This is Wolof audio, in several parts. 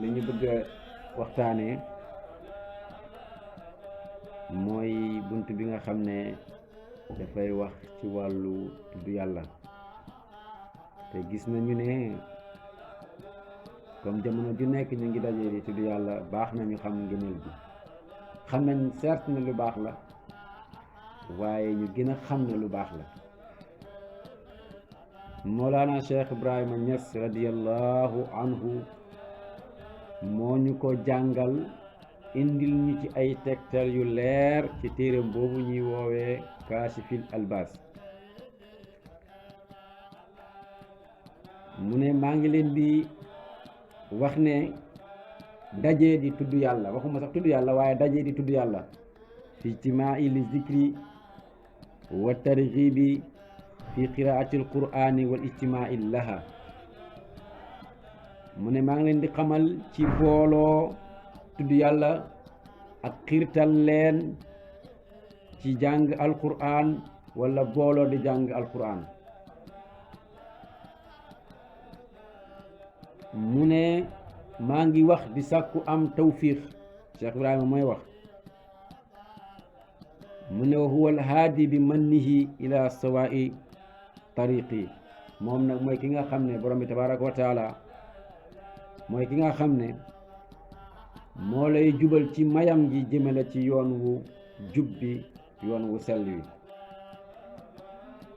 li ñu bëgg a waxtaanee mooy bunt bi nga xam ne dafay wax ci wàllu tudd yàlla. te gis nañu ne comme jamono ju nekk ñu ngi dajee di tudd yàlla, baax na ñu xam ngëneel bi. xam nañ certes ne lu baax la, waaye ñu gën a xam ne lu baax la. Mawlana Cheikh Ibrahima Niass radiyallahu anhu moo ñu ko jàngal, indil ñu ci ay tegtal yu leer ci téeram boobu ñuy woowee Kaashifil Albaas. mu ne maa ngi leen di wax ne daje di tudd yàlla, waxuma sax tudd yàlla waaye daje di tudd yàlla, fi ijtimaa'i li zikri wa targhibi fi qiraati alqur'ani wal ijtimaa'i laha. mu ne maa ngi leen di xamal ci booloo tudd yàlla ak xiirtal leen ci jàng alqur'an wala booloo di jàng alqur'an. mu ne maa ngi wax di sàkku am tawfiq. Cheikh Ibrahima mooy wax, mu ne wa huwa alhaadi bi mannihi ila sawaa'i tariqi. moom nag mooy ki nga xam ne borom bi tabaraka wa taala mooy ki nga xam ne moo lay jubal ci mayam gi jëmale ci yoon wu jub bi, yoon wu sell wi.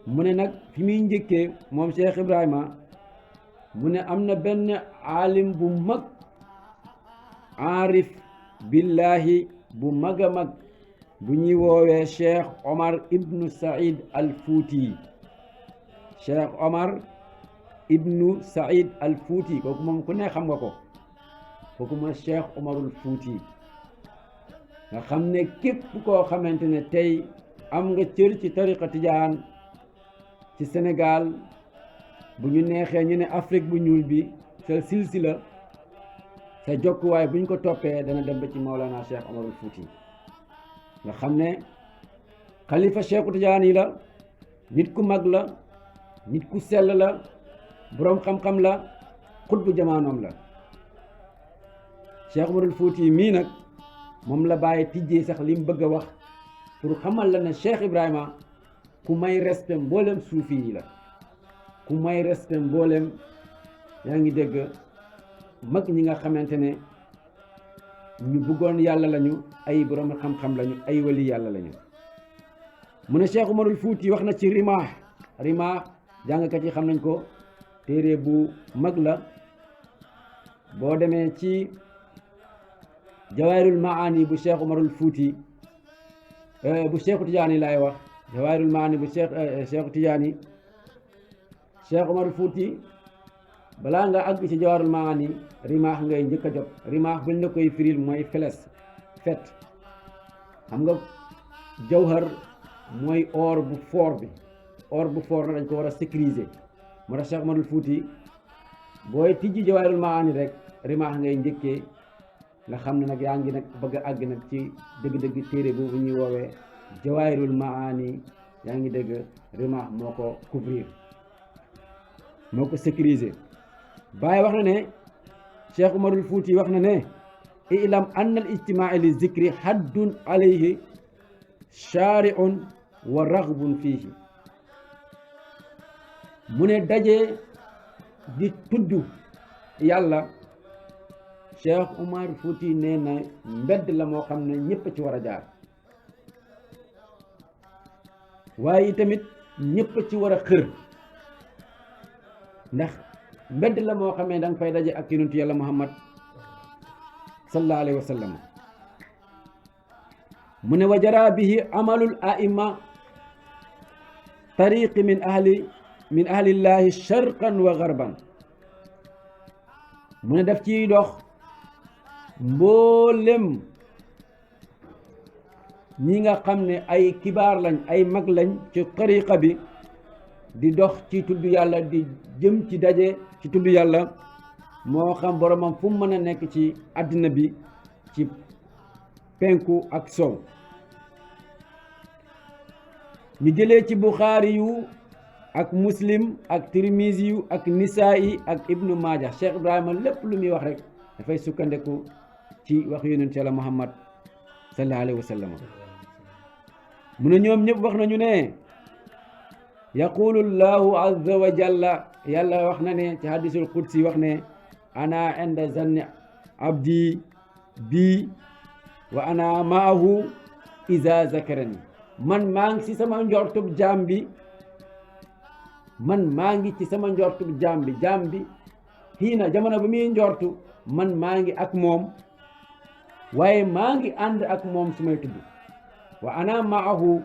mu ne nag fi muy njëkkee moom Cheikh Ibrahima, mu ne am na benn aalim bu mag, aarif billahi bu mag a mag, bu ñuy woowee Cheikh Omar ibnu Saïd al Fuuti. Cheikh Omar ibnu Saïd al Fuuti, kooku moom ku ne xam nga ko. kooku mooy Cheikh Omarul Fuuti, nga xam ne képp koo xamante ne tey am nga cër ci tariqa tijaan ci Sénégal, bu ñu neexee ñu ne Afrique bu ñuul bi, sa silsila, sa jokkuwaay bu ñu ko toppee dana dem ba ci Mawlana Cheikh Omarul Fuuti, nga xam ne xalifa Cheikhu Tijaan yi la, nit ku mag la, nit ku sell la, boroom xam-xam la, xutbu jamaanoom la. Cheikh Omarul Fuuti mii nag moom la bàyyi tijjee sax li mu bëgg a wax pour xamal la ne Cheikh Ibrahima ku may respect mboolem suufi yi la, ku may respect mboolem, yaa ngi dégg, mag ñi nga xamante ne ñu bëggoon yàlla lañu, ay borom xam-xam lañu, ay wali yàlla lañu. mu ne Cheikh Omarul Fuuti wax na ci Rimah jàngkat yi xam nañ ko, téere bu mag la. boo demee ci Jawaahirul Maani bu Cheikh Omarul Fuuti, bu Cheikhu Tijaani laay wax, Jawaahirul Maani bu Cheikhu Tijaani, Cheikh Omarul Fuuti, balaa nga àgg ci Jawaahirul Maani, Rimah ngay njëkk a jot. Rimah buñ la koy firil mooy feles, fet. xam nga jawhar mooy or bu fort bi, or bu fort na dañ ko war a sécuriser. moo tax Cheikh Omarul Fuuti booy tijji Jawaahirul Maani rek Rimah ngay njëkkee, nga xam ne nag yaa ngi nag bëgg a àgg nag ci dëgg-dëgg téere boobu ñuy woowee Jawaahirul Maani. yaa ngi dégg, Rimah moo ko couvrir, moo ko sécuriser. Baay wax na ne, Cheikh Omarul Fuuti wax na ne, ilam anna al ijtimaa li zikri haddun alayhi shaari'un wa raghbun fiihi. mu ne daje di tudd yàlla, Cheikh Omar Fuuti nee na mbedd la moo xam ne ñëpp ci war a jaar, waaye tamit ñëpp ci war a xër, ndax mbedd la moo xam ne danga fay daje ak yonentu yàlla Muhammad sallallahu alayhi wa sallam. mu ne wa jara bihi amalul aima tariqi min ahlillahi sharqan wa garban. mu ne daf ciy dox mboolem ñi nga xam ne ay kibaar lañ, ay mag lañ ci tariqa bi, di dox ci tudd yàlla, di jëm ci daje ci tudd yàlla, moo xam boromam fu mu mën a nekk ci àddina bi, ci penku ak sow. ñu jëlee ci Buxaari yu ak Muslim ak Tirmisi yu ak Nisaa'i ak Ibnu Maaja. Cheikh Ibrahima lépp lu muy wax rek dafay sukkandiku ci wax yonent Yàlla Muhammad sallallahu alayhi wa sallam mu ne ñoom ñëpp wax nañu ne yaqulu llahu azza wa jalla yàlla wax na ne ci hadisul qudsi wax ne ana inda zanni abdi bi wa ana maahu iza zakarani man maa ngi ci sama njortub jaam bi man maa ngi ci sama njortub jaam bi xiina jamono ba muy njortu man maa ngi ak moom waaye maa ngi ànd ak moom su may tudd wa ana maahu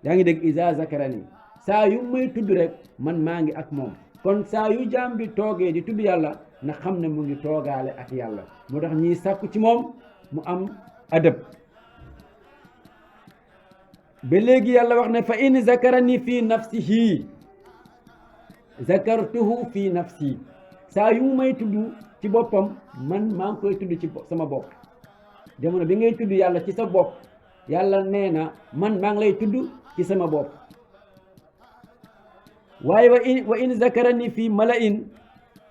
yaa ngi dégg iza zakarani saa yu may tudd rek man maa ngi ak moom kon saa yu jaam bi toogee di tudd yàlla na xam ne mu ngi toogaale ak yàlla moo tax ñiy sàkku ci moom mu am adab ba léegi yàlla wax ne fa in zakarani fi nafsihi zakartuhu fi nafsi saa yu may tudd ci boppam man maa ngi koy tudd ci sama bopp jamono bi ngay tudd yàlla ci sa bopp yàlla nee na man maa ngi lay tudd ci sama bopp waaye wa in zakarani fi mala'in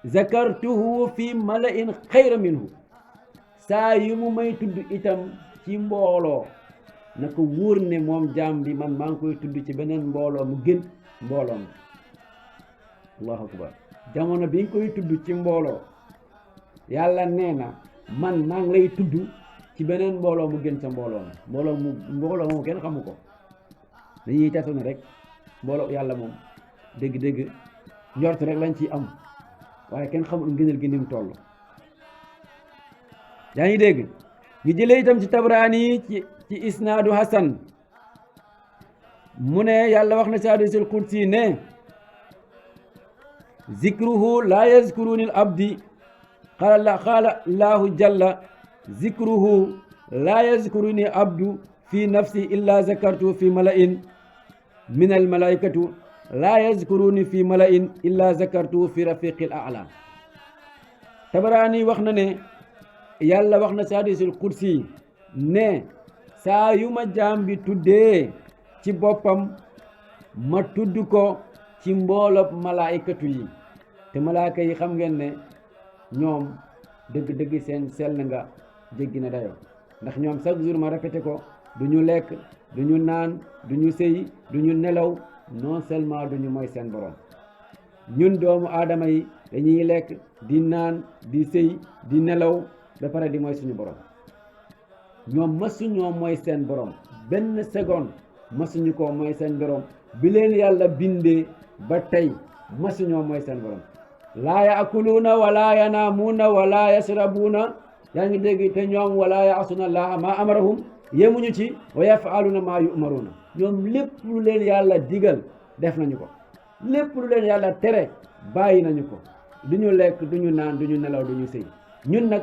zakartuhu fi mala'in xayra minhu saa yu mu may tudd itam ci mbooloo na ko wóor ne moom jaam bi man maa ngi koy tudd ci beneen mbooloo mu gën mbooloo mi allahu akbar jamono bi nga koy tudd ci mbooloo yàlla nee na man maa ngi lay tudd ci beneen mbooloo mu gën sa mbooloo mi mbooloo moom kenn xamu ko dañuy tasu ne rek mbooloo yàlla moom dégg-dégg njort rek lañ ciy am waaye kenn xamul ngëneel gi ni mu toll yaa ngi dégg ñu jëlee itam ci Tabraani ci isnaadu Hasan mu ne yàlla wax na ci hadiisul qudsi ne zikruhu laa yazkuruni al abdi qaala laahu jalla zikruhu laa yazkuruni abdu fi nafsi illa zakartu fi mala'in min al malaikatu laa yazkuruni fi mala'in illa zakartu fi rafiqil a'la Tabraani wax na ne yàlla wax na ci hadiisul qudsi ne saa yu ma jaam bi tuddee ci boppam ma tudd ko ci mbooloo malaayikatu yi te malaaka yi xam ngeen ne ñoom dëgg-dëgg seen sell nga jéggi na dayo ndax ñoom chaque jour ma répété ko du ñu lekk du ñu naan du ñu sëy du ñu nelaw non seulement du ñu mooy seen borom ñun doomu aadama yi dañuy lekk di naan di sëy di nelaw ba pare di mooy suñu borom ñoom masuñoo mooy seen borom benn seconde masuñu ko mooy seen borom bi leen yàlla bindee ba tey masuñoo mooy seen borom laa yaakuluuna wala yanaamuuna wala yasrabuuna yaa ngi dégg te ñoom wala yaasuna allaha ma amarahum yemuñu ci wa yafaaluuna maa yumaruuna ñoom lépp lu leen yàlla digal def nañu ko lépp lu leen yàlla tere bàyyi nañu ko du ñu lekk du ñu naan du ñu nelaw du ñu sëy ñun nag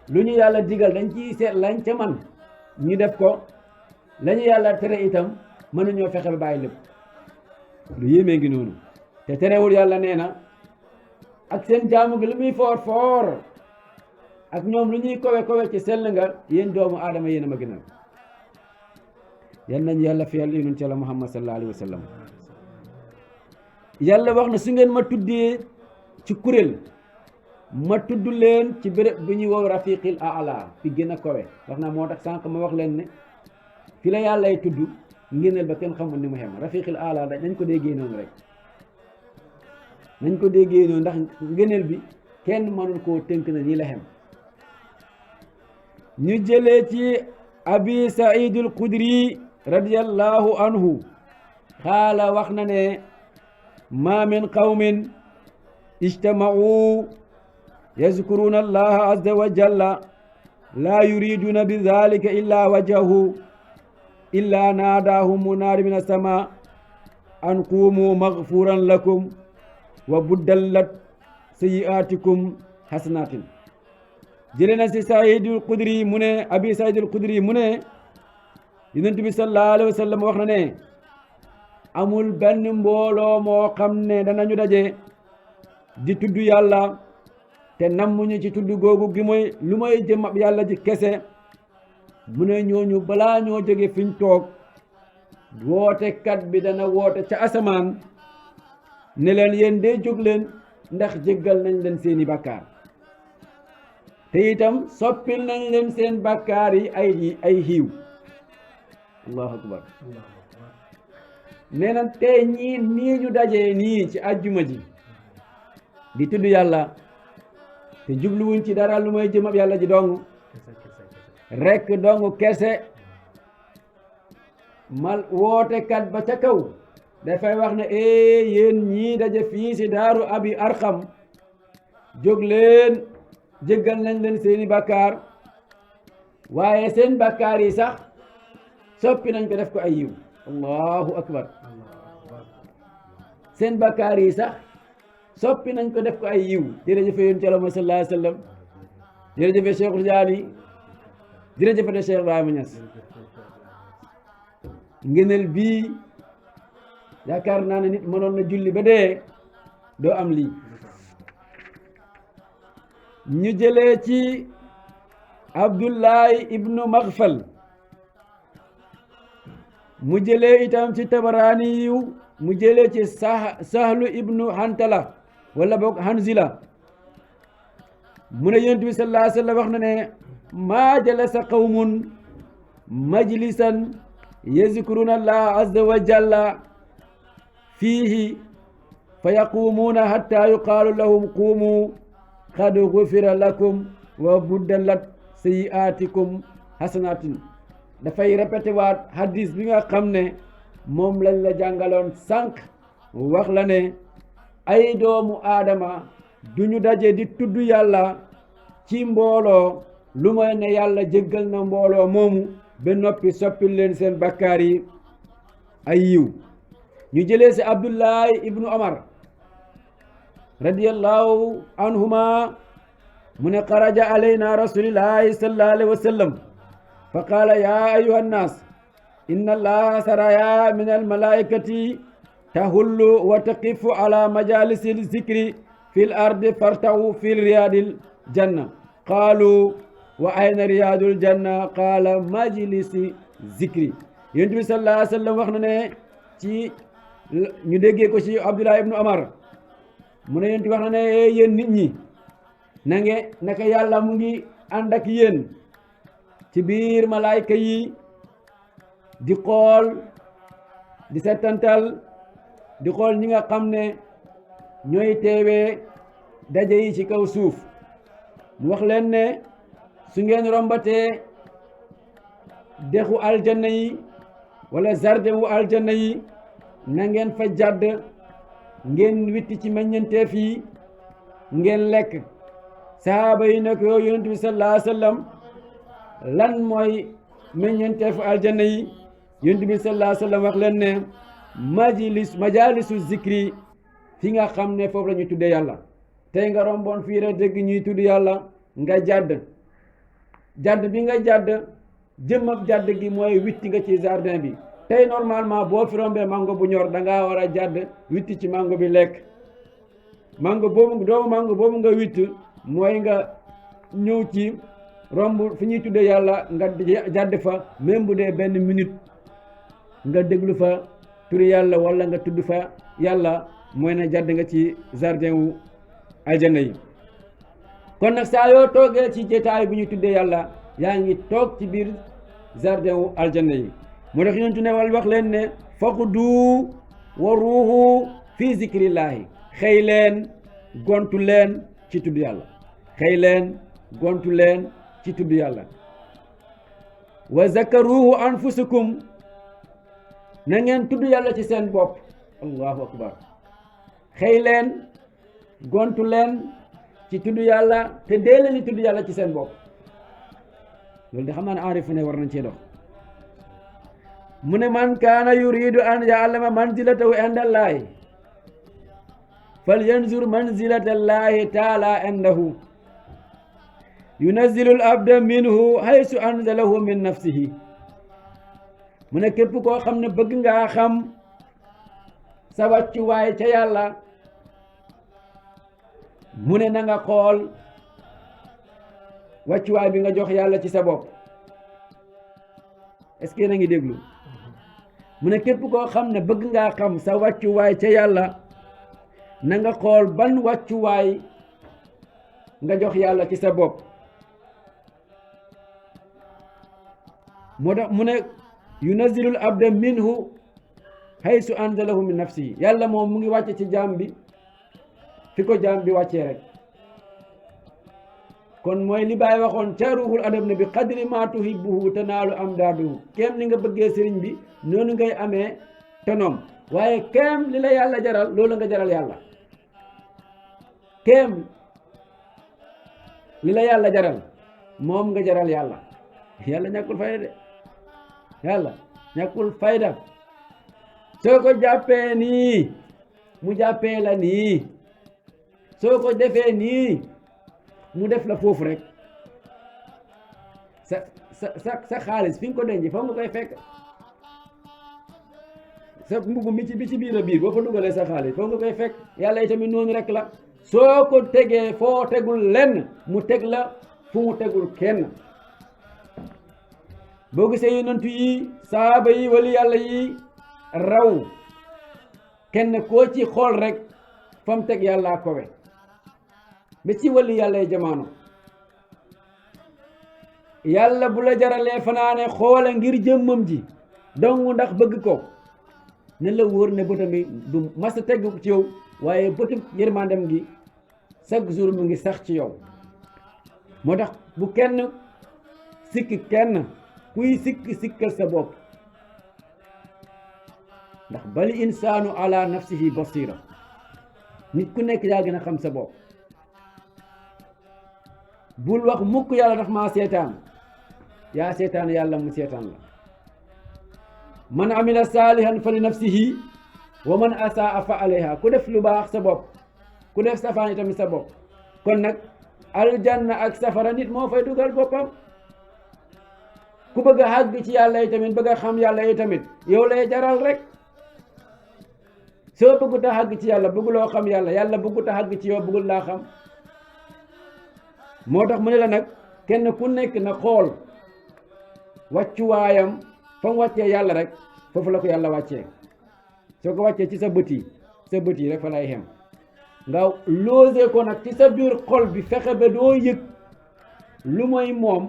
lu ñu yàlla digal dañ ciy seet lañ ca man ñu def ko la ñu yàlla tere itam mënuñoo fexe ba bàyyi lépp lu yéemee ngi noonu te terewul yàlla nee na ak seen jaamu gi lu muy foor foor ak ñoom lu ñuy kowe ci sell nga yéen doomu aadama yéen a ma gënal yal nañ yàlla fiyal yonent Yàlla Muhammad sallallahu alayhi wa sallam yàlla wax na su ngeen ma tuddee ci kuréel ma tudd leen ci béréb bu ñuy wow rafiqil aala fi gën a kowe wax na moo tax sànq ma wax leen ne fi la yàllay tudd ngéneel ba kenn xamul ni mu xem rafiqil aala dañ ko déggee noonu rek nañ ko déggee noonu ndax ngéneel bi kenn mënul koo tënk na nii la xem ñu jëlee ci abi saidul xudri radiyallahu anhu xaala wax na ne ma min qawmin ijtama'u yazkuruna allaha azza wa jalla la yuriduna bi dhalika illa wajhahu illa naadahum munaadi min as-sama an qumu maghfuran lakum wa buddallat sayyi'atikum hasanatin jële na si saidul xudri mu ne abi saidul xudri mu ne yonent bi sallallahu alayhi wa sallam wax na ne amul benn mbooloo moo xam ne danañu daje di tudd yàlla te nammuñu ci tudd googu gi mooy lu may jëmab yàlla ji kese mu ne ñooñu balaa ñoo jóge fiñ toog wootekat bi dana woote ca asamaan ne leen yéen dee jóg leen ndax jéggal nañ leen seeni bàkkaar te itam soppil nañ leen seen bàkkaar yi ay xiiw. allahu akbar. nee na tey nii ñu dajee nii ci àjjuma ji di tudd yàlla te jubluwuñ ci dara lu may jëmab yàlla ji dong rekk dong kese, mal wootekat ba ca kaw dafay wax ne yéen ñii daje fii ci daaru abi arqam jóg leen jéggal nañ leen seeni bàkkaar, waaye seen bàkkaar yi sax soppi nañ ko def ko ay yiw. allahu akbar. seen bàkkaar yi sax soppi nañ ko def ko ay yiw. jërëjëfe yonent Yàlla Muhammad sallallahu alayhi wa sallam, jërëjëfe Cheikh Tidiane, jërëjëfe de Cheikh Ibrahima Niass. ngëneel bii yaakaar naa ne nit mënoon na julli ba dee doo am lii. ñu jëlee ci Abdullahi ibnu Maghfal, mu jëlee itam ci Tabaraani yiw, mu jëlee ci Sahlu ibnu Hantala wala boog Hanzila, mu ne Yonent bi sallallahu alayhi wa sallam wax na ne maa jalasa qawmun majlisan yazkuruna allaha azza wa jalla fiihi fa yaquumuuna hatta yuqaalu lahum quumu qad gufira lakum wa buddalat sayyi'aatikum hasanatin. dafay répété waat hadis bi nga xam ne moom lañ la jàngaloon sànq, wax la ne ay doomu aadama duñu daje di tudd yàlla ci mbooloo lu may ne yàlla jéggal na mbooloo moomu ba noppi soppil leen seen bakkaar yi ay yiw. ñu jëlee si Abdullahi ibnu Omar radiyallahu anhuma mu ne xaraja alayna rasulillahi sallallahu alayhi wa sallam fa qaala ya ayuha nnaas inna allaha saraya min almalaikati tahullu wa taqifu ala majalisi zikri fi l ardi fartahu fi riyadil janna qaalu wa ayna riyadul janna qaala majlisi zikri. yonent bi sallallahu alayhi wa sallam wax na ne ci ñu déggee ko ci Abdullah ibnu Omar mu ne yonent bi wax na ne yéen nit ñi naka yàlla mu ngi ànd ak yéen ci biir malaayka yi di xool di settantal di xool ñi nga xam ne ñooy teewee daje yi ci kaw suuf. mu wax leen ne su ngeen rombatee dexu aljanna yi wala jardin wu aljanna yi na ngeen fa jàdd, ngeen witti ci meññenteef yi ngeen lekk. sahaaba yi ne ko yonent bi sallallahu alayhi wa sallam lan mooy meññenteefu aljanna yi? yonent bi sallallahu alayhi wa sallam wax leen ne majalisu zikri, fi nga xam ne foofu la ñuy tuddee yàlla. tey nga romboon fii rek dégg ñuy tudd yàlla nga jàdd bi nga jàdd jëm ak jàdd gi mooy witti nga ci jardin bi. tey normalement boo fi rombee mango bu ñor da ngaa war a jàdd witti ci mango bi lekk. doomu mango boobu nga witt mooy nga ñëw ci romb fi ñuy tuddee yàlla nga jàdd fa, même bu dee benn minute nga déglu fa turi yàlla wala nga tudd fa yàlla, mooy na jàdd nga ci jardin wu aljanna yi. kon nag saa yoo toogee ci jotaay bu ñuy tuddee yàlla yaa ngi toog ci biir jardin wu aljanna yi. moo tax yonentu ne wal wax leen ne faqudu wa ruuhu fi zikrillahi, xëy leen gontu leen ci tudd yàlla. xëy leen gontu leen ci tudd yàlla. wa zakaruhu anfusukum, na ngeen tudd yàlla ci seen bopp. allahu akbar. xëy leen gontu leen ci tudd yàlla te dee leen di tudd yàlla ci seen bopp. loolu de xam naa ne aarifu ne war nañ cee dox. mu ne man kaana yuridu an ya'lama manzilatahu inda allahi falyanzur manzilata allahi taala indahu yunazzilu al abda minhu haysu anzalahu min nafsihi. mu ne képp koo xam ne bëgg ngaa xam sa wàccuwaay ca yàlla, mu ne na nga xool wàccuwaay bi nga jox yàlla ci sa bopp. est-ce que na ngi déglu? mu ne képp koo xam ne bëgg ngaa xam sa wàccuwaay ca yàlla, na nga xool ban wàccuwaay nga jox yàlla ci sa bopp. moo tax mu ne yunazzilul abda minhu haysu anzalahu min nafsihi yàlla moom mu ngi wàcce ci jaam bi fi ko jaam bi wàccee rek kon mooy li Baay waxoon ca ruuxul adab ne bi qadri ma tuhibbuhu tanaalu amdaaduhu kem ni nga bëggee sëriñ bi noonu ngay amee tonoom waaye kem li la yàlla jaral loolu nga jaral yàlla kem li la yàlla jaral moom nga jaral yàlla yàlla ñàkkul fayda de yàlla ñàkkul fayda soo ko jàppee nii mu jàppee la nii soo ko defee nii mu def la foofu rek sa xaalis fi nga ko denc fa nga koy fekk sa mbugu mi ci biir a biir boo fa dugalee sa xaalis foo nga koy fekk yàlla itamit noonu rek la soo ko tegee foo tegul lenn mu teg la fu mu tegul kenn boo gisee yonentu yi saaba yi wali yàlla yi raw kenn koo ci xool rek fa mu teg yàllaa kowe ba ci wali yàlla yi jamaano yàlla bu la jaralee fanaane xoole ngir jëmmam ji dong ndax bëgg ko ne la wóor ne bëtam bi du masa teg ci yow waaye bëtum yërmandem gi chaque jour mu ngi sax ci yow moo tax bu kenn sikki kenn kuy sikkal sa bopp ndax bali insaanu ala nafsihi basira nit ku nekk yaa gën a xam sa bopp bul wax mukk yàlla daf maa seetaan yaa seetaan yàlla mu seetaan la man amila saalihan fa li nafsihi wa man asaa fa alayha ku def lu baax sa bopp ku def safaan tamit sa bopp kon nag aljanna ak safara nit moo fay dugal boppam ku bëgg a àgg ci yàlla yi tamit bëgg a xam yàlla yi tamit yow lay jaral rek soo bëggut a àgg ci yàlla bëgguloo xam yàlla yàlla bëggut a àgg ci yow bëggul laa xam moo tax mu ne la nag kenn ku nekk na xool wàccuwaayam fa mu wàccee yàlla rek foofu la ko yàlla wàccee soo ko wàccee ci sa bët yi rek fa lay xem nga loose ko nag ci sa biir xol bi fexe ba doo yëg lu mooy moom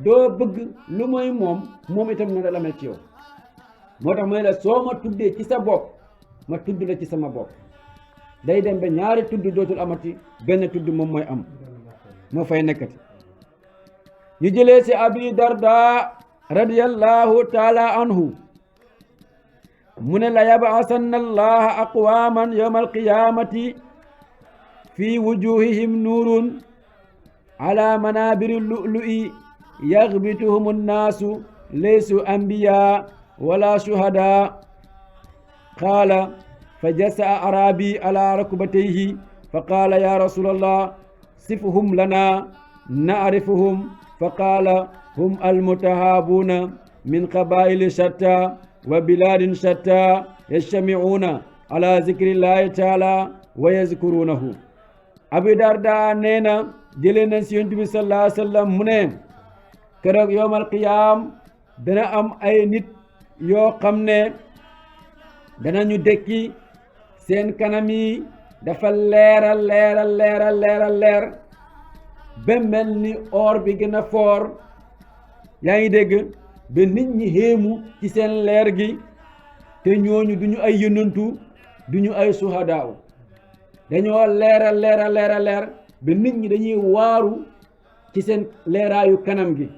doo bëgg lu mooy moom itam noonu la mel ci yow moo tax mooy la soo ma tuddee ci sa bopp ma tudd la ci sama bopp day dem ba ñaari tudd dootul amati benn tudd moom mooy am moo fay nekkati ñu jëlee ci abi darda radiyallahu taala anhu mu ne la yab'asanna allaha aqwaman yawma alqiyamati fi wujuhihim nuurun ala manabiri lu'lu'i yaghbituhum annaasu laysu anbiya wala shuhada qaala fa jasaa arabi ala rukbatayhi fa qaala ya rasulallah sifhum lana na'rifuhum fa qaala hum almutahaabuna min qabaa'ili shatta wa bilaadin shatta yajtami'uuna ala zikrillahi taala wa yazkuruunahu abi darda nee na jëlee nañ si yonent bi sallallahu alayhi wa sallam mu ne keroog yowmal qiyaam dana am ay nit yoo xam ne danañu dekki seen kanam yi dafa leer ba mel ni or bi gën a foor yaa ngi dégg ba nit ñi xéemu ci seen leer gi te ñooñu duñu ay yonantu duñu ay suhadaaw dañoo leer ba nit ñi dañuy waaru ci seen leeraayu kanam gi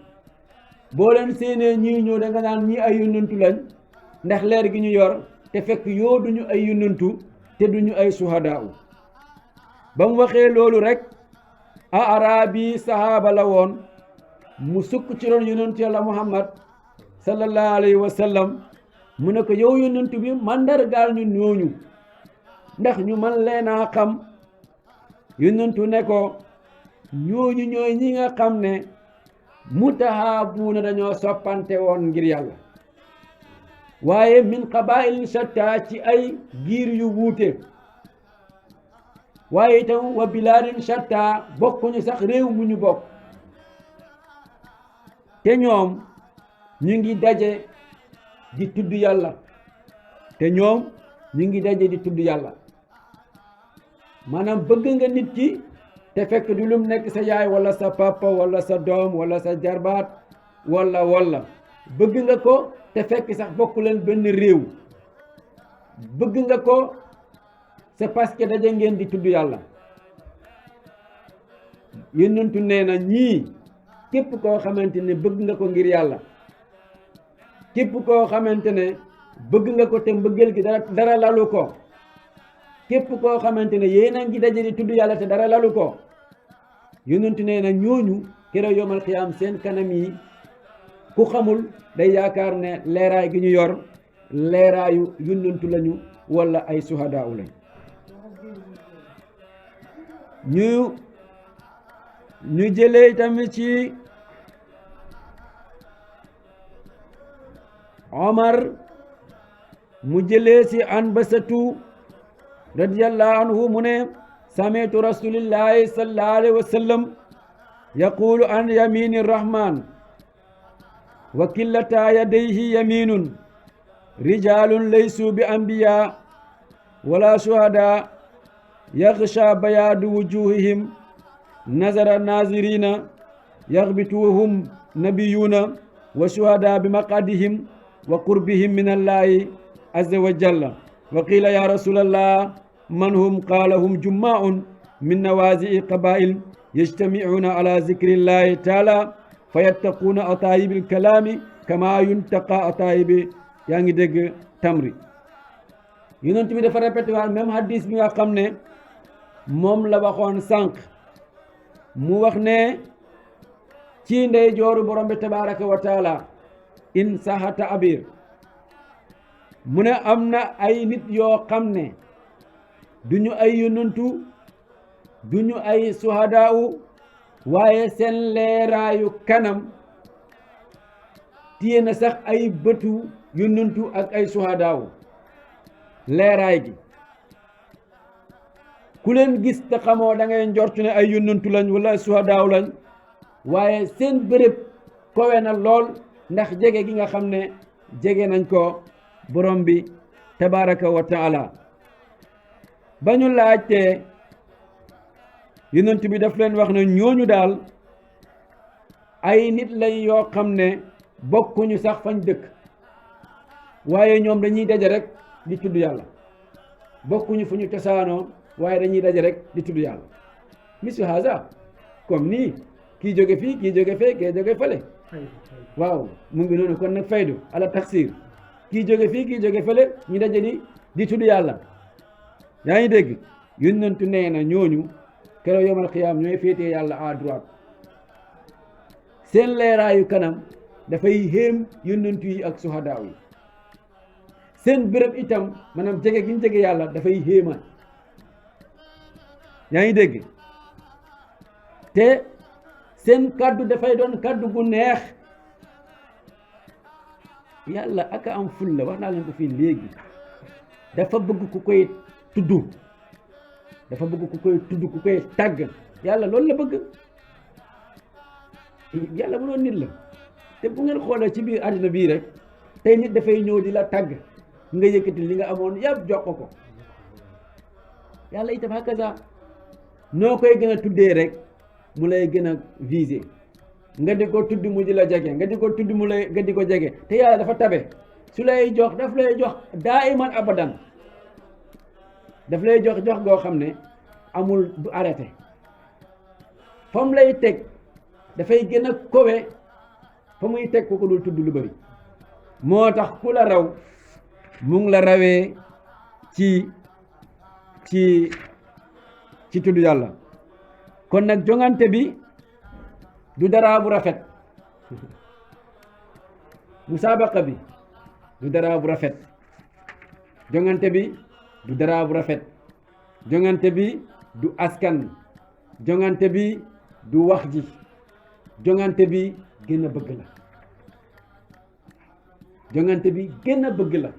boo leen séenee ñii ñëw da nga naan ñii ay yonantu lañ ndax leer gi ñu yor te fekk yoo duñu ay yonantu te duñu ay suhadaaw ba mu waxee loolu rek a arabi sahaaba la woon mu sukk ci roon yonantu yàlla muhammad sallallahu alayhi wa sallam mu ne ko yow yonantu bi mandargaal ñu ñooñu ndax ñu man leen a xam yonantu ne ko ñooñu ñooy ñi nga xam ne mutahaabuuna dañoo soppante woon ngir yàlla waaye min qabaa'il shatta ci ay giir yu wuute waaye itam wa bilaadin shatta bokkuñu sax réew mu ñu bokk te ñoom ñu ngi daje di tudd yàlla maanaam bëgg nga nit ki te fekk du lum nekk sa yaay wala sa papa wala sa doom wala sa jarbaat wala bëgg nga ko te fekk sax bokku leen benn réew bëgg nga ko c'est parce que daje ngeen di tudd yàlla yonentu nee na ñii képp koo xamante ne bëgg nga ko ngir yàlla képp koo xamante ne bëgg nga ko te mbëggeel gi dara lalu ko képp koo xamante ne yéen a ngi daje di tudd yàlla te dara lalu ko yonentu nee na ñooñu keroog yomal xiyaam seen kanam yi ku xamul day yaakaar ne leeraay gi ñu yor leeraayu yonentu lañu wala ay suhadaa lañ ñu jëlee tamit ci Omar mu jëlee ci Anbasatu radiyallahu anhu mu ne sami'tu rasulillahi sallallahu alayhi wa sallam yaqulu an yamini rahman wa killata yadayhi yaminun rijalun laysu bi anbiya wala shuhada yaghsha bayadu wujuhihim nazara nazirina yaghbituhum nabiyuna wa shuhada bi maqadihim wa qurbihim min allahi azza wa jalla wa qila ya rasulallah man hum qala hum jumma'un min nawazi'i qabail yajtami'una ala zikrillahi ta'ala fayattaquna atayibil kalami kama yuntaqa atayibi yaa ngi dégg tamri yonent bi dafa répété waat même hadis bi nga xam ne moom la waxoon sànq mu wax ne ci ndey jooru borom bi tabaraka wa taala in sahata abir mu ne am na ay nit yoo xam ne duñu ay yonentu duñu ay suhadaawu waaye seen leeraayu kanam téye na sax ay bëtu yonentu ak ay suhadaawu leeraay gi ku leen gis te xamoo da ngay njortu ne ay yonentu lañ wala ay suhadaawu lañ waaye seen bërëb kowe na lool ndax jege gi nga xam ne jege nañ ko borom bi tabaraka wa taala ba ñu laajtee yonent bi daf leen wax ne ñooñu daal ay nit lañ yoo xam ne bokkuñu sax fañ dëkk waaye ñoom dañuy daje rek di tudd yàlla bokkuñu fu ñu cosaanoo waaye dañuy daje rek di tudd yàlla mislu haza comme nii kii jóge fii kii jóge fee kii jóge fële waaw mu ngi noonu kon nag faydu ala taksir kii jóge fii kii jóge fële ñu daje di tudd yàlla yaa ngi dégg yonentu nee na ñooñu keroog yomal xiyaam ñooy féetee yàlla à droite seen leeraayu kanam dafay xéem yonentu yi ak suhadaaw yi seen béréb itam maanaam jege gi ñu jege yàlla dafay xéema yaa ngi dégg te seen kaddu dafay doon kaddu gu neex yàlla aka am ful la wax naa leen ko fii léegi dafa bëgg ku koy tudd dafa bëgg ku koy tudd ku koy tàgg yàlla loolu la bëgg yàlla bu doon nit la te bu ngeen xoolee ci biir àddina bii rek tey nit dafay ñëw di la tàgg nga yëkkati li nga amoon yàpp jox ko yàlla itam hakaza noo koy gën a tuddee rek mu lay gën a visé nga di ko tudd mu di la jege nga di ko tudd mu lay nga di ko jege te yàlla dafa tabe su lay jox daf lay jox daiman abadan daf lay jox goo xam ne amul du arrêté fa mu lay teg dafay gën a kowe fa muy teg ko dul tudd lu bari moo tax ku la raw mu ngi la rawee ci tudd yàlla kon nag jongante bi du dara bu rafet musaabaqa bi du dara bu rafet jongante bi du dara bu rafet jongante bi du askan jongante bi du wax ji jongante bi gën a bëgg la jongante bi gën a bëgg la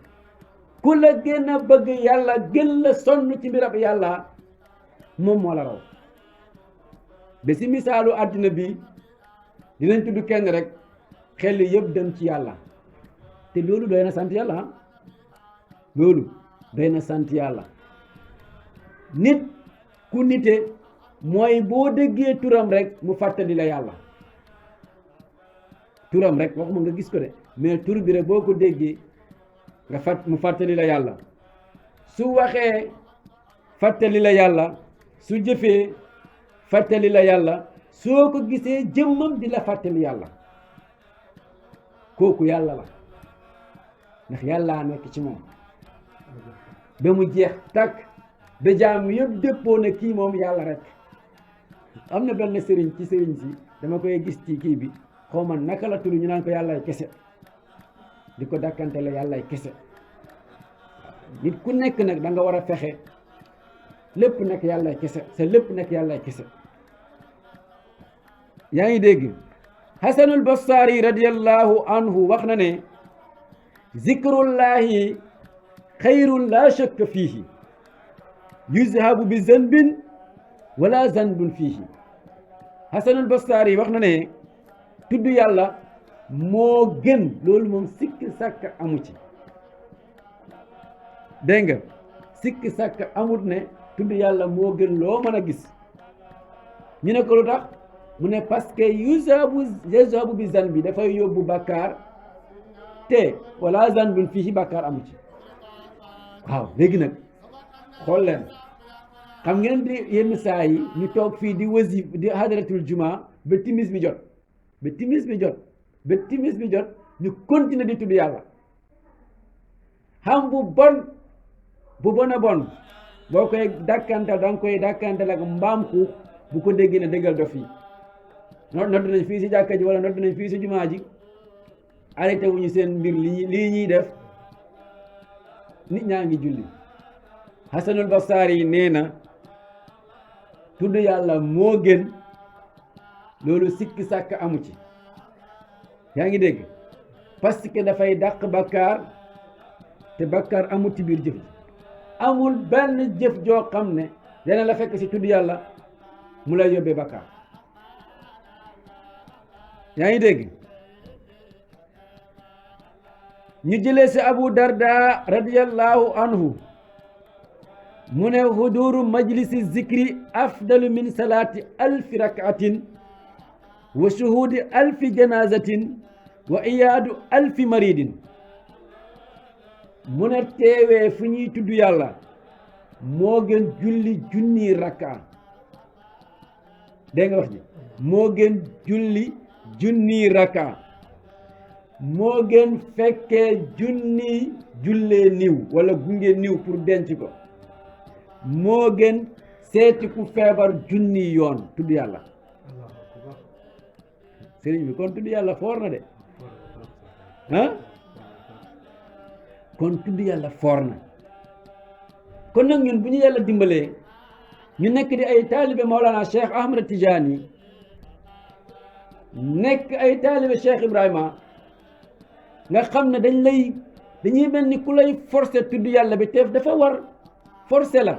ku la gën a bëgg yàlla gën la sonn ci mbirab yàlla moom moo la raw ba si misaalu àddina bi dinañ tudd kenn rek xel yëpp dem ci yàlla te loolu doy na sant yàlla loolu doy na sant yàlla nit ku nite mooy boo déggee turam rek mu fàttali la yàlla turam rek waxuma nga gis ko de mais tur bi rek boo ko déggee nga mu fàttali la yàlla su waxee fàttali la yàlla su jëfee fàttali la yàlla soo ko gisee jëmmam di la fàttali yàlla kooku yàlla la ndax yàllaa nekk ci moom ba mu jeex takk ba jaam yëpp dëppoo na kii moom yàlla rek. am na benn sëriñ ci sëriñ si dama koy gis ci kii bi xaw ma naka la tudd ñu naan ko yàllaay kese di ko dàkkante la yàllaay kese nit ku nekk nag da nga war a fexe lépp nekk yàllaay kese sa lépp nekk yàllaay kese. yaa ngi dégg Hasanul Basri radiyallahu anhu wax na ne zikrullahi xayrun la shakka fiihi yuzhabu bi zanbin wala zanbun fiihi. Hasanul Basri wax na ne tudd yàlla moo gën loolu moom sikki sàkk amu ci dégg nga sikki sàkk amut ne tudd yàlla moo gën loo mën a gis. ñu ne ko lu tax mu ne parce que yuzabu bi zanbi dafay yóbbu bàkkaar te wala zanbun fiihi bàkkaar amu ci. waaw léegi nag xool leen xam ngeen di yenn saa yi ñu toog fii di wasif di hadaratul juma ba timis bi jot ba timis bi jot ba timis bi jot ñu continuer di tudd yàlla xam bu bon a bon boo koy dàkkantal da nga koy dàkkantal ak mbaam xuux bu ko déggee ne déggal dof yi nodd nañ fii si jàkka ji wala nodd nañ fii si jumaa ji arrêté wuñu seen mbir lii ñuy def nit ñaa ngi julli. Hasanul Basri nee na tudd yàlla moo gën loolu sikki sàkk amu ci. yaa ngi dégg parce que dafay dàq bakkaar te bakkaar amul ci biir jëf amul benn jëf joo xam ne dana la fekk ci tudd yàlla mu lay yóbbee bakkaar. yaa ngi dégg ñu jëlee ci Abu Darda radiyallahu anhu mu ne huduru majlisi zikri afdalu min salaati alfi rak'atin wa shuhudi alfi janazatin wa iyaadu alfi maridin. mu ne teewee fu ñuy tudd yàlla moo gën julli junni rakka. dégg nga wax ji moo gën julli junni rakka moo gën fekkee junni jullee niw wala gunge niw pour denc ko moo gën seeti ku feebar junni yoon tudd yàlla. sëriñ bi kon tudd yàlla foor na de ah kon tudd yàlla foor na. kon nag ñun bu ñu yàlla dimbalee ñu nekk di ay taalibe Mawlana Cheikh Ahmad Tidiane nekk ay taalibe Cheikh Ibrahima nga xam ne dañuy mel ni ku lay forcer tudd yàlla bi teef dafa war forcer la.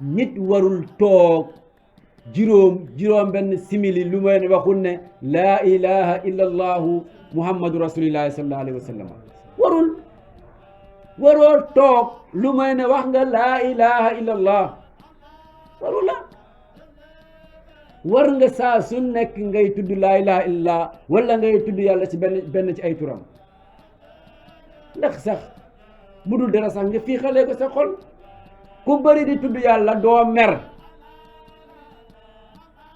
nit warul toog juróom benn simili lu may waxul ne laa ilaha illa allahu muhammadu rasulillahi sallallahu alayhi wa sallam waroo toog lu may ne wax nga laa ilaha illa allah warul la war nga saa su nekk ngay tudd laa ilaha illa wala ngay tudd yàlla ci benn ci ay turam ndax sax bu dul dara sax nga fii xalee ko sa xol. ku bëri di tudd yàlla doo mer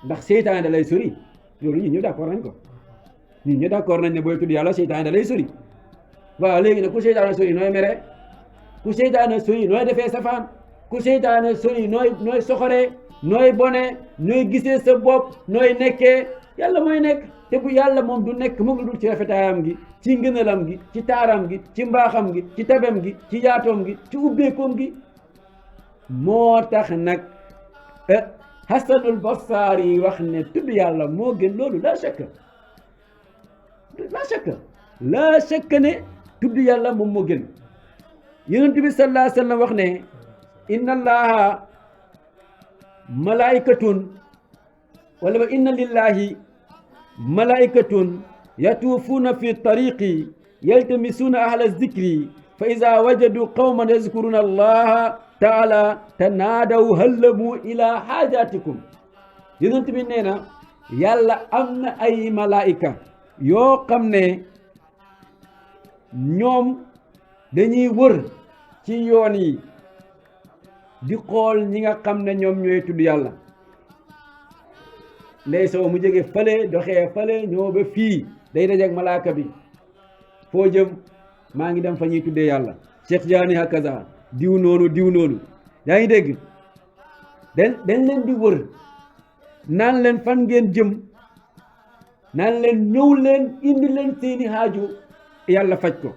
ndax seytaane da lay sori loolu ñun ñëpp d'accord nañ ko ñun ñëpp d'accord nañ ne booy tudd yàlla seytaane da lay sori. waaw léegi nag ku seytaane sori nooy mere ku seytaane sori nooy defee safaan ku seytaane sori nooy soxoree nooy bone nooy gisee sa bopp nooy nekkee yàlla mooy nekk te bu yàlla moom du nekk mu ngi dul ci rafetaayam gi ci ngënalam gi ci taaram gi ci mbaaxam gi ci tabem gi ci yaatoom gi ci ubbeekoom gi. moo tax nag Hasanul Basri wax ne tudd yàlla moo gën loolu laa shakka ne tudd yàlla moom moo gën. Yonent bi sallallahu alayhi wa sallam wax ne inna allaha malaikatun wala wa inna lillahi malaikatun yatuufuuna fi tariqi yaltamisuuna ahla zikri fa iza wajadu qawman yazkuruna allaha taala tanaadaw hallamu ila xaajatikum. Yonent bi nee na yàlla am na ay malaayika yoo xam ne ñoom dañuy wër ci yoon yi di xool ñi nga xam ne ñoom ñooy tudd yàlla ndey sow mu jóge fële doxee fële ñëw ba fii day dajeek malaaka bi foo jëm maa ngi dem fa ñuy tuddee yàlla Cheikh Jaani hakaza diw noonu yaa ngi dégg dañ leen di wër naan leen fan ngeen jëm naan leen ñëw leen indi leen seeni haajo yàlla faj ko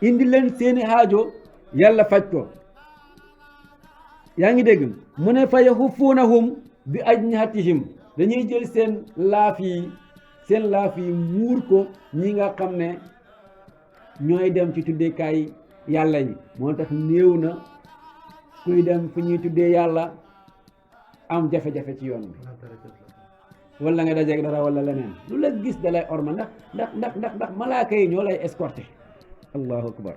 indi leen seeni haajo yàlla faj ko yaa ngi dégg mu ne fa yahufunahum bi ajnihatihim dañuy jël seen laaf yi muur ko ñi nga xam ne ñooy dem ci tuddekaay yàlla yi moo tax néew na kuy dem fu ñuy tuddee yàlla am jafe-jafe ci yoon bi wala nga dajeeg dara wala leneen lu la gis da lay orma ndax malaaka yi ñoo lay escorté allahu akbar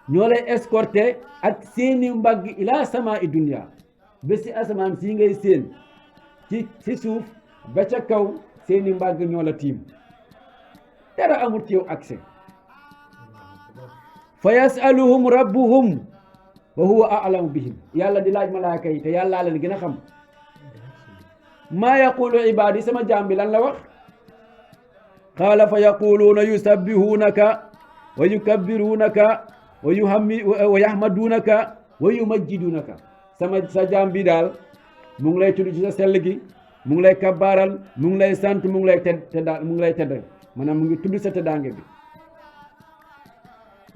ñoo lay escorté ak seeni mbagg ila sama i dunya ba si asamaan si ngay séen ci suuf ba ca kaw seeni mbagg ñoo la tiim dara amul ci yow accès fa yasaluhum rabbuhum wa huwa a'lamu bihim yàlla di laaj malaaka yi te yàllaa leen gën a xam maa yaqulu ibaadi sama jaam bi lan la wax qaala fa yaquluuna yusabbihuunaka wa yukabbiruunaka wa yahmaduunaka wa yumajjiduunaka sa jaam bi daal mu ngi lay tudd ci sa sell gi mu ngi lay kabbaaral mu ngi lay sant mu ngi lay tedd maanaam mu ngi tudd sa teddaange bi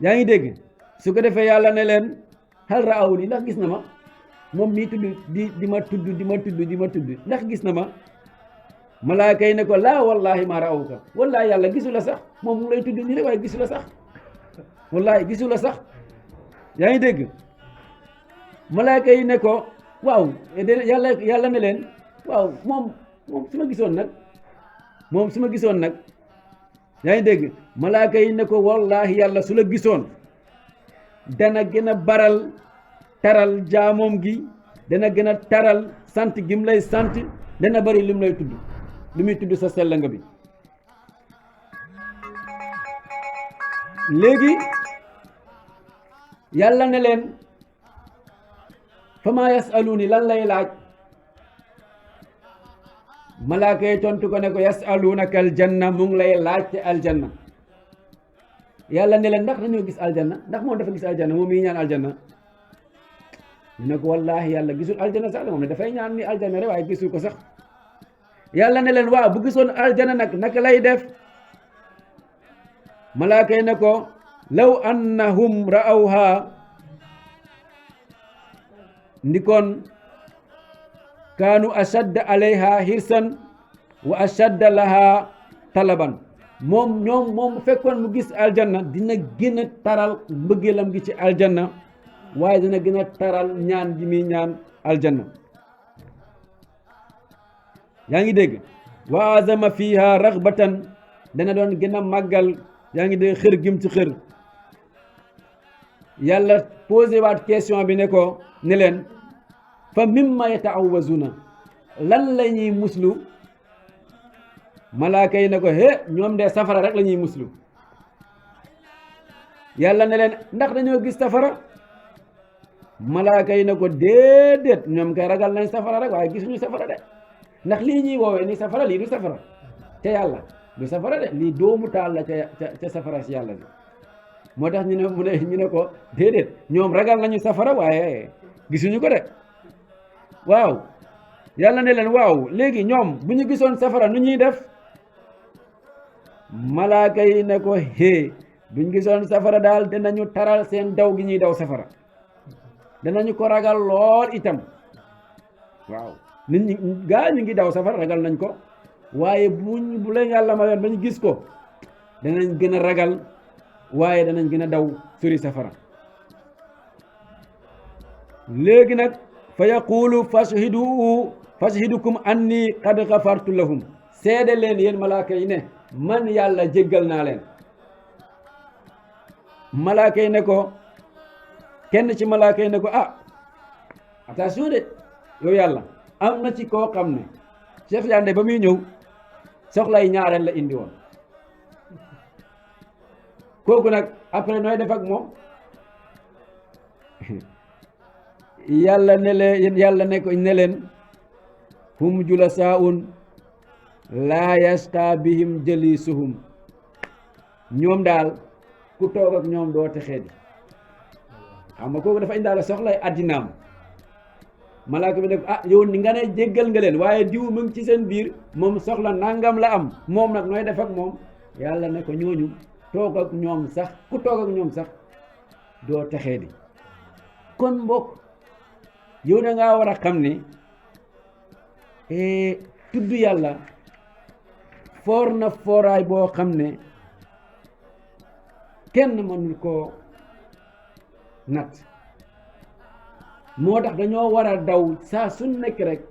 yaa ngi dégg su ko defee yàlla ne leen hal ra'awni ndax gis na ma moom mii tudd di ma tudd ndax gis na ma malaaka yi ne ko laa wallahi ma ra'awka wallahi yàlla gisu la sax moom mu ngi lay tudd nii rek waaye gisu la sax wallahi gisu la sax yaa ngi dégg malaaka yi ne ko waaw yàlla ne leen waaw moom su ma gisoon nag yaa ngi dégg malaaka yi ne ko wallahi yàlla su la gisoon dana gën a baral taral jaamoom gi dana gën a taral sant gim lay sant dana bari lim lay tudd li muy tudd sa sell nga bi léegi yàlla ne leen fa maa yasaluuni lan lay laaj malaaka yi tontu ko ne ko yasaluunaka aljanna mu ngi lay laaj te aljanna yàlla ne leen ndax dañoo gis aljanna ndax moom dafa gis aljanna moom miy ñaan aljanna ñu ne ko wallahi yàlla gisul aljanna sax moom ne dafay ñaan ni aljanna rek waaye gisul ko sax yàlla ne leen waaw bu gisoon aljanna nag naka lay def malaaka yi ne ko law annahum ra'awha ndikoon kaanu ashadda alayha hirsan wa ashadda laha talaban moom bu fekkoon mu gis aljanna dina gën a taral mbëggeelam gi ci aljanna waaye dina gën a taral ñaan gi muy ñaan aljanna yaa ngi dégg wa azama fiha raghbatan dana doon gën a màggal yaa ngi dégg xër gim ci xër yàlla posé waat question bi ne ko ne leen fa mimma yataawazuna lan la ñuy muslu malaaka yi ne ko ñoom de safara rek la ñuy muslu yàlla ne leen ndax dañoo gis safara malaaka yi ne ko déedéet ñoom kay ragal nañ safara rek waaye gisuñu safara de ndax lii ñuy woowee ni safara lii du safara ca yàlla du safara de lii doomu taal la ca safara si yàlla bi moo tax ñu ne ko déedéet ñoom ragal nañu safara waaye gisuñu ko de waaw yàlla ne leen waaw léegi ñoom bu ñu gisoon safara nu ñuy def malaaka yi ne ko buñ gisoon safara daal danañu taral seen daw gi ñuy daw safara danañu ko ragal lool itam waaw nit ñi ñu ngi daw safara ragal nañ ko waaye bu leen yàlla mayoon ba ñu gis ko danañ gën a ragal waaye danañ gën a daw sori safara léegi nag fa yaqulu fashhidukum anni qad ghafartu lahum seede leen yéen malaaka yi ne man yàlla jéggal naa leen malaaka yi ne ko kenn ci malaaka yi ne ko attention de yow yàlla am na ci koo xam ne Cheikh Yande ba muy ñëw soxlay ñaareel la indi woon kooku nag après nooy def ak moom yàlla ne leen yàlla ne ko ne leen hum julasaa'un laa yasqa bihim jalisuhum ñoom daal ku toog ak ñoom doo texee di xam nga kooku dafa indaale soxlay addinaam malaaka bi ne ko ah yow ni nga ne jéggal nga leen waaye diw mu ngi ci seen biir moom soxla nangam la am moom nag nooy def ak moom yàlla ne ko ñooñu toog ak ñoom sax ku toog ak ñoom sax doo texee di kon mbokk yow da ngaa war a xam ne tudd yàlla foor na fooraay boo xam ne kenn mënul koo natt moo tax dañoo war a daw saa su nekk rek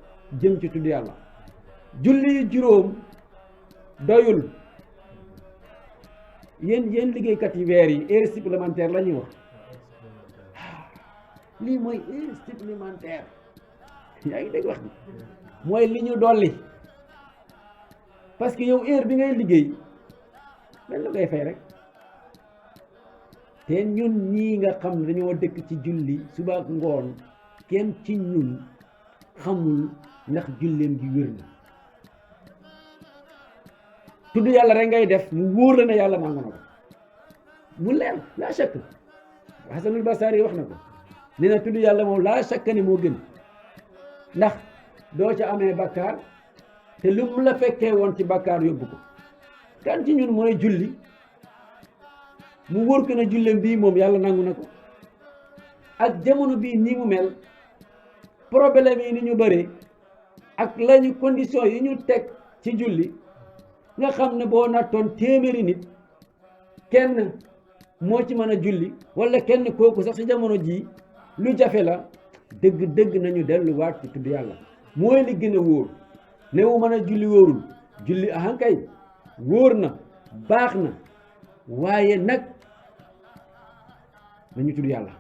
jëm ci tudd yàlla julli juróom doyul yéen liggéeykat yi weer yi heure supplémentaire la ñuy wax lii mooy heure supplémentaire yaa ngi dégg wax bi mooy li ñu dolli parce que yow heure bi ngay liggéey dañ la koy fay rek te ñun ñii nga xam ne dañoo dëkk ci julli suba ak ngoon kenn ci ñun xamul ndax julleem gi wér na tudd yàlla rek ngay def mu wóor la ne yàlla nangu na ko mu leer laa shakk Hasanul Basri wax na ko nee na tudd yàlla moom laa shakk ni moo gën ndax doo ca amee bakkaar te lu mu la fekkee woon ci bakkaar yóbbu ko kan ci ñun mooy julli mu wóor ko ne julleem bii moom yàlla nangu na ko ak jamono bii nii mu mel problème yi ni ñu bëree ak lañu condition yi ñu teg ci julli nga xam ne boo nattoon téeméeri nit kenn moo ci mën a julli wala kenn kooku sax ci jamono jii lu jafe la dëgg nañu delluwaat ci tudd yàlla mooy li gën a wóor newu mën a julli wóorul julli ahankay wóor na baax na waaye nag nañu tudd yàlla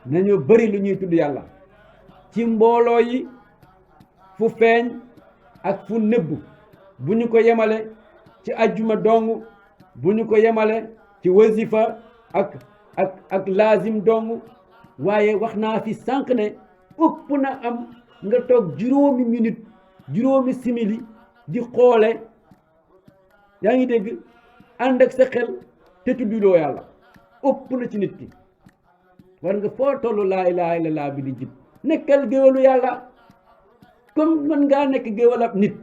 nañu bëri lu ñuy tudd yàlla ci mbooloo yi fu feeñ ak fu nëbb bu ñu ko yemale ci ajjuma dong bu ñu ko yemale ci wasifa ak lazim dong waaye wax naa fi sànq ne ëpp na am nga toog juróomi minute juróomi simili di xoole yaa ngi dégg ànd ak sa xel te tudduloo yàlla ëpp na ci nit ki war nga foo tollu laa ilaha illallah bi di jib nekkal géwalu yàlla comme mën ngaa nekk géwal ab nit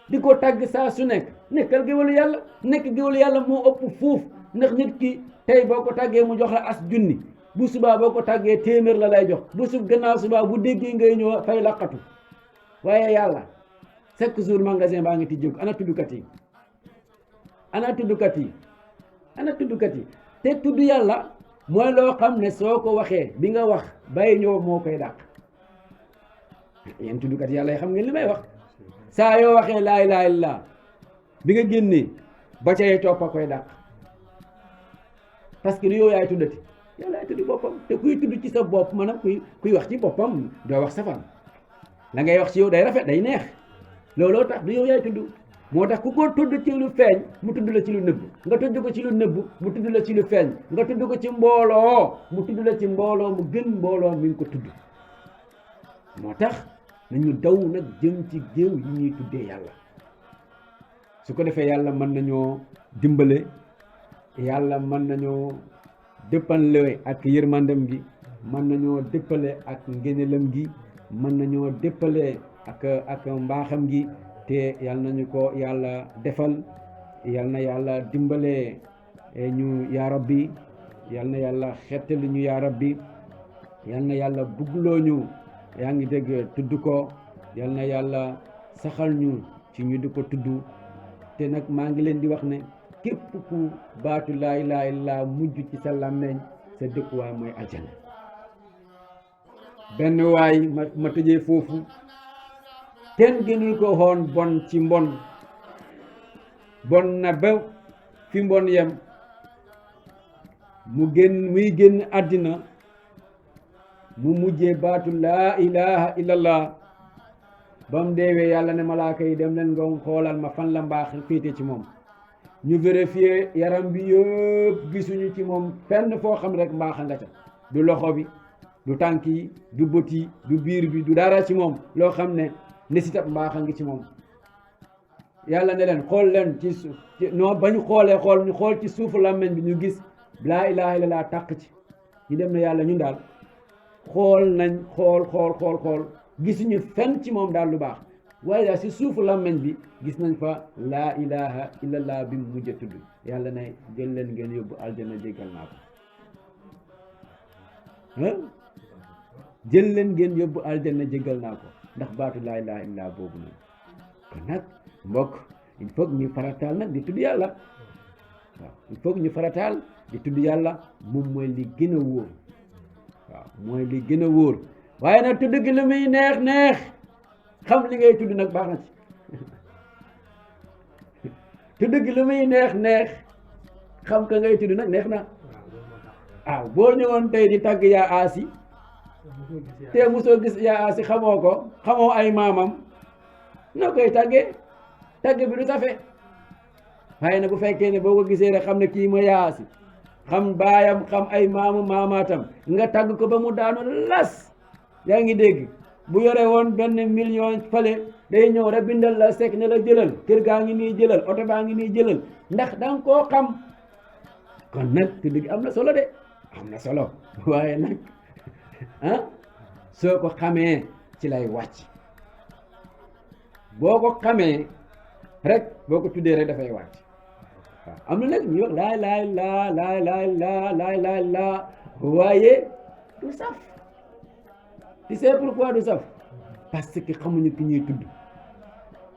di ko tàgg saa su nekk nekkal géwalu yàlla nekk géwalu yàlla moo ëpp fuuf ndax nit ki tey boo ko tàggee mu jox la as junni bu subaa boo ko tàggee téeméer la lay jox bu sub gannaaw subaa bu déggee ngay ñëw fay laqatu waaye yàlla chaque jour magasin baa ngi tijjeeku ana tuddukat yi ana tuddukat yi ana tuddukat yi te tudd yàlla mooy loo xam ne soo ko waxee bi nga wax bàyyi ñëw moo koy dàq yéen tuddukat yàlla yi xam ngeen li may wax saa yoo waxee laa ilaaha illallaah bi nga génnee ba ca yee topp a koy dàq parce que lu yow yaay tuddati yàlla yaay tuddi boppam te kuy tudd ci sa bopp maanaam kuy wax ci boppam doo wax safaan la ngay wax ci yow day rafet day neex looloo tax du yow yaay tudd moo tax ku ko tudd ci lu feeñ mu tudd la ci lu nëbb nga tudd ko ci lu nëbb mu tudd la ci lu feeñ nga tudd ko ci mbooloo mu tudd la ci mbooloo mu gën mbooloo mi ngi ko tudd moo tax nañu daw nag jëm ci géew yi ñuy tuddee yàlla su ko defee yàlla mën nañoo dimbale yàlla mën nañoo dëppale ak yërmandem gi mën nañoo dëppale ak ngéneelam gi mën nañoo dëppale ak mbaaxam gi te yal nañu ko yàlla defal yal na yàlla dimbale ñu yaa rabbi yal na yàlla xettali ñu yaa rabbi yal na yàlla buggloo ñu yaa ngi dégg tudd ko yal na yàlla saxal ñu ci ñu di ko tudd te nag maa ngi leen di wax ne képp ku baatu laa ilaaha illallaah mujj ci sa làmmeñ sa dëkkuwaay mooy aljana benn waay ma tëjee foofu kenn gënul ko xoon bon ci mbon bon na ba fi mbon yem muy génn àddina mu mujjee baatu laa ilaha illallah ba mu deewee yàlla ne malaaka yi dem leen nga xoolal ma fan la mbaax féete ci moom ñu vérifier yaram bi yëpp gisuñu ci moom fenn foo xam rek mbaaxa nga ca du loxo bi du tànk yi du bët yi du biir bi du dara ci moom loo xam ne nesitab mbaaxa ngi ci moom yàlla ne leen xool leen ci suuf non ba ñu xoolee ñu xool ci suufu làmmeñ bi ñu gis laa ilaha illallah tàq ci ñu dem na yàlla ñun daal xool nañ xool gisuñu fenn ci moom daal lu baax waaye daal si suufu làmmeñ bi gis nañ fa laa ilaha illallah bi mu mujj a tudd yàlla ne jël leen ngeen yóbbu aljana jéggal naa ko jël leen ngeen yóbbu aljana jéggal naa ko ndax baatu laa ilaha illallah boobu noonu kon nag mbokk il faut que ñu farataal nag di tudd yàlla waaw il faut que ñu farataal di tudd yàlla moom mooy li gën a wóor waaw mooy li gën a wóor waaye nag tudd gi lu muy neex xam li ngay tudd nag baax na ci tudd gi lu muy neex xam ka ngay tudd nag neex na waaw boo ñëwoon tey di tàgg yaa aasi te mosoo gis yaa aasi xamoo ay maamam noo koy tàggee tàgg bi du safe waaye nag bu fekkee ne boo ko gisee rek xam ne kii ma yaa aasi xam baayam xam ay maamaatam nga tàgg ko ba mu daanu las yaa ngi dégg bu yore woon benn million fale day ñëw rek bindal la sekk ne la jëlal kër gaa ngi nii jëlal oto baa ngi nii jëlal ndax danga koo xam kon nag tudd gi am na solo de am na solo waaye nag soo ko xamee ci lay wàcc boo ko xamee rek boo ko tuddee rek dafay wàcc waaw am na nag ñu wax laa waaye du saf tu sais pourquoi du saf parce que xamuñu ki ñuy tudd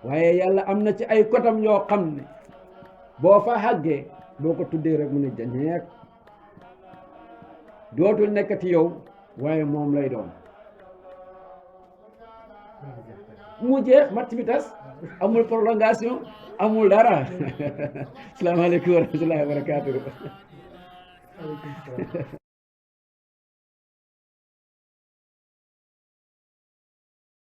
waaye yàlla am na ci ay kotam yoo xam ne boo fa xàggee boo ko tuddee rek mu ne jañeek dootul nekkati yow waaye moom lay doon mu jeex match bi tas amul prolongation amul dara salaamaaleykum wa rahmatullahi wa barakatuh